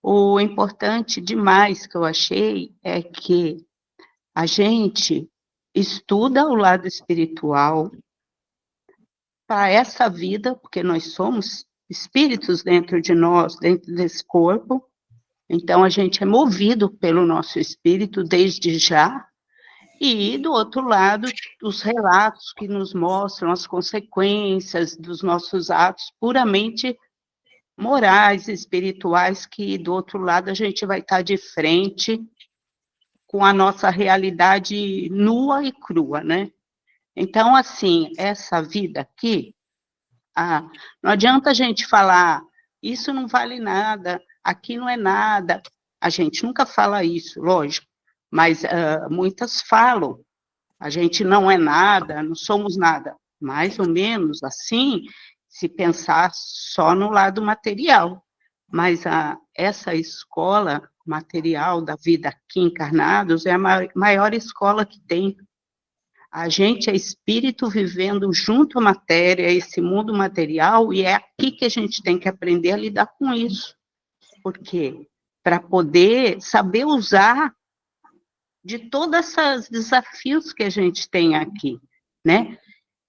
o importante demais que eu achei é que a gente estuda o lado espiritual para essa vida, porque nós somos espíritos dentro de nós, dentro desse corpo, então a gente é movido pelo nosso espírito desde já, e do outro lado, os relatos que nos mostram as consequências dos nossos atos puramente morais, espirituais, que do outro lado a gente vai estar de frente com a nossa realidade nua e crua, né? Então, assim, essa vida aqui, não adianta a gente falar, isso não vale nada, aqui não é nada. A gente nunca fala isso, lógico, mas muitas falam, a gente não é nada, não somos nada. Mais ou menos assim, se pensar só no lado material. Mas essa escola material da vida aqui encarnados é a maior escola que tem. A gente é espírito vivendo junto à matéria, esse mundo material, e é aqui que a gente tem que aprender a lidar com isso. Por quê? Para poder saber usar de todos esses desafios que a gente tem aqui, né?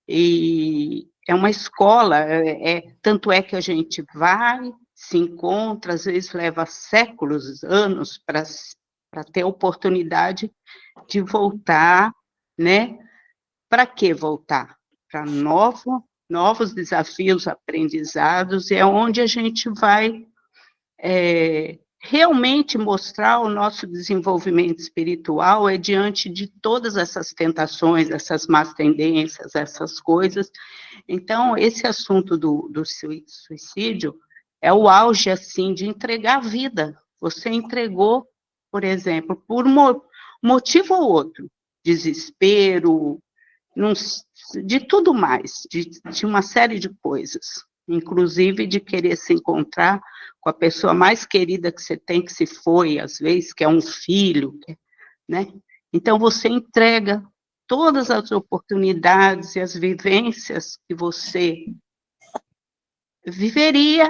E é uma escola, tanto é que a gente vai, se encontra, às vezes leva séculos, anos, para ter a oportunidade de voltar, né? Para que voltar? Para novos desafios, aprendizados, é onde a gente vai realmente mostrar o nosso desenvolvimento espiritual diante de todas essas tentações, essas más tendências, essas coisas. Então, esse assunto do suicídio é o auge, assim, de entregar a vida. Você entregou, por exemplo, por motivo ou outro, desespero, de tudo mais, de uma série de coisas, inclusive de querer se encontrar com a pessoa mais querida que você tem, que se foi, às vezes, que é um filho, né? Então, você entrega todas as oportunidades e as vivências que você viveria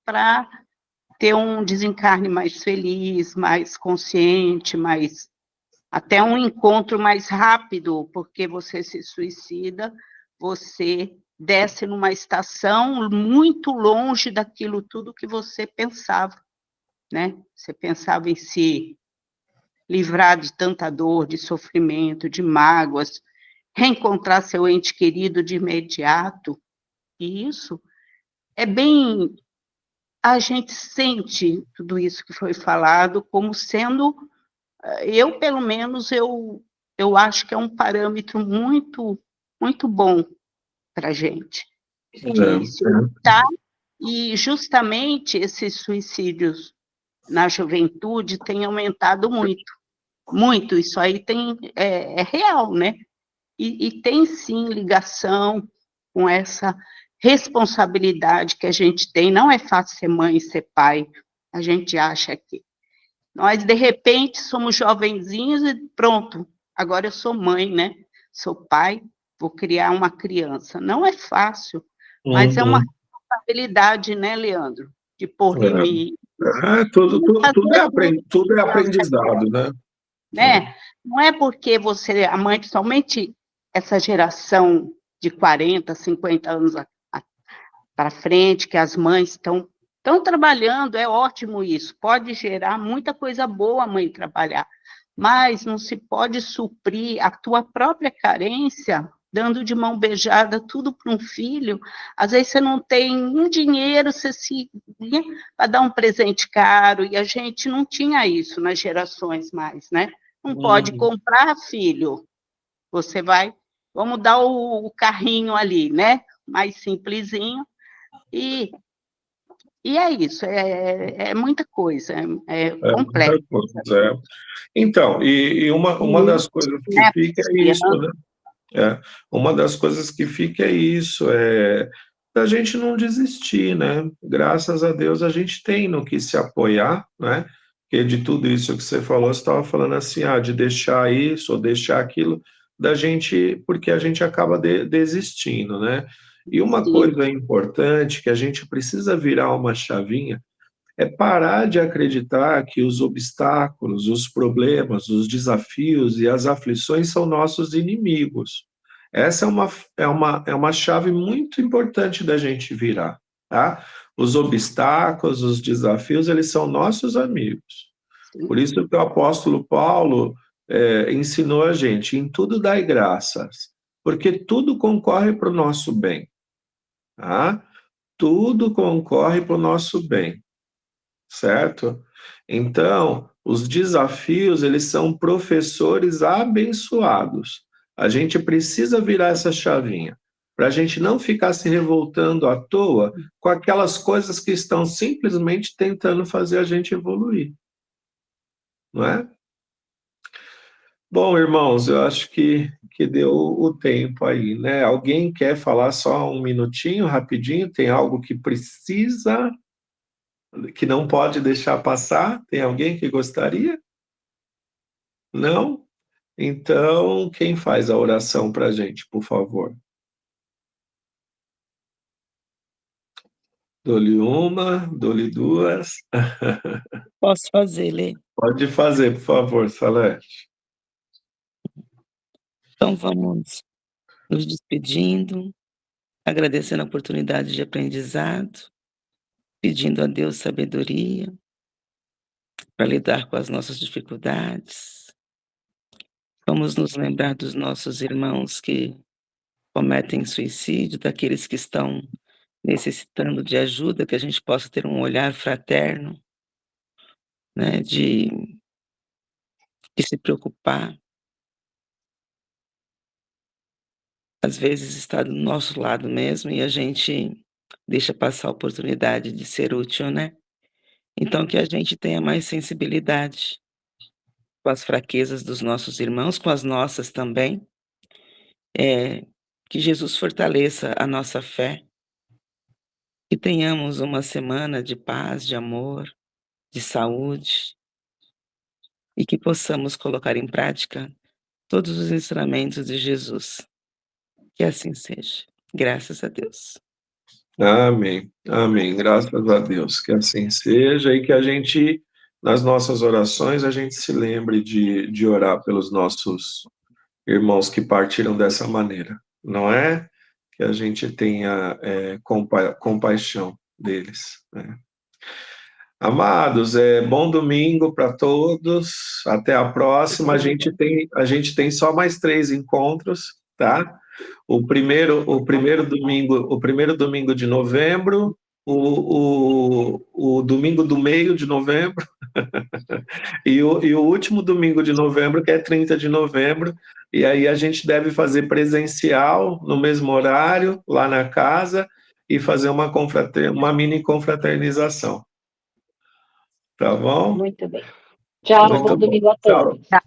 para ter um desencarne mais feliz, mais consciente, até um encontro mais rápido, porque você se suicida, você desce numa estação muito longe daquilo tudo que você pensava, né? Você pensava em se livrar de tanta dor, de sofrimento, de mágoas, reencontrar seu ente querido de imediato, e isso é bem... A gente sente tudo isso que foi falado como sendo... Eu, pelo menos, eu acho que é um parâmetro muito, muito bom para a gente. E justamente esses suicídios na juventude têm aumentado muito, muito. Isso aí é real, né? E tem, sim, ligação com essa responsabilidade que a gente tem. Não é fácil ser mãe e ser pai, a gente acha que nós, de repente, somos jovenzinhos e pronto, agora eu sou mãe, né? Sou pai, vou criar uma criança. Não é fácil, mas é uma responsabilidade, né, Leandro? De pôr limite. Tudo é aprendizado, né? Não é porque você, a mãe, principalmente essa geração de 40, 50 anos para frente, que as mães estão trabalhando, é ótimo isso, pode gerar muita coisa boa a mãe trabalhar, mas não se pode suprir a tua própria carência dando de mão beijada tudo para um filho. Às vezes você não tem um dinheiro para dar um presente caro, e a gente não tinha isso nas gerações mais, né? Não pode comprar, filho, você vamos dar o carrinho ali, né? Mais simplesinho, e E é isso, é muita coisa, é muita complexo. coisa, Então, e uma das coisas que Né, fica é isso, né? Uma das coisas que fica é isso, da gente não desistir, né? Graças a Deus a gente tem no que se apoiar, né? Porque de tudo isso que você falou, você estava falando assim, de deixar isso ou deixar aquilo, da gente, porque a gente acaba desistindo, né? E uma Sim. coisa importante que a gente precisa virar uma chavinha é parar de acreditar que os obstáculos, os problemas, os desafios e as aflições são nossos inimigos. Essa é uma chave muito importante da gente virar, tá? Os obstáculos, os desafios, eles são nossos amigos. Por isso que o apóstolo Paulo ensinou a gente, em tudo dai graças, porque tudo concorre para o nosso bem, tá? Tudo concorre para o nosso bem. Certo? Então, os desafios, eles são professores abençoados. A gente precisa virar essa chavinha, para a gente não ficar se revoltando à toa com aquelas coisas que estão simplesmente tentando fazer a gente evoluir. Não é? Bom, irmãos, eu acho que deu o tempo aí, né? Alguém quer falar só um minutinho, rapidinho? Tem algo que precisa... que não pode deixar passar? Tem alguém que gostaria? Não? Então, quem faz a oração para a gente, por favor? Dou-lhe uma, dou-lhe duas. Posso fazer, Lê? Pode fazer, por favor, Salete. Então vamos nos despedindo, agradecendo a oportunidade de aprendizado, pedindo a Deus sabedoria para lidar com as nossas dificuldades. Vamos nos lembrar dos nossos irmãos que cometem suicídio, daqueles que estão necessitando de ajuda, que a gente possa ter um olhar fraterno, né, de se preocupar. Às vezes está do nosso lado mesmo e a gente deixa passar a oportunidade de ser útil, né? Então que a gente tenha mais sensibilidade com as fraquezas dos nossos irmãos, com as nossas também. Que Jesus fortaleça a nossa fé, que tenhamos uma semana de paz, de amor, de saúde, e que possamos colocar em prática todos os ensinamentos de Jesus. Que assim seja. Graças a Deus. Amém, amém. Graças a Deus. Que assim seja e que a gente, nas nossas orações, a gente se lembre de orar pelos nossos irmãos que partiram dessa maneira, não é? Que a gente tenha compaixão deles, né? Amados, bom domingo para todos, até a próxima. A gente tem só mais 3 encontros, tá? O primeiro domingo de novembro, o domingo do meio de novembro e o último domingo de novembro, que é 30 de novembro, e aí a gente deve fazer presencial no mesmo horário, lá na casa, e fazer uma mini confraternização. Tá bom? Muito bem. Tchau, bom domingo a todos. Tchau.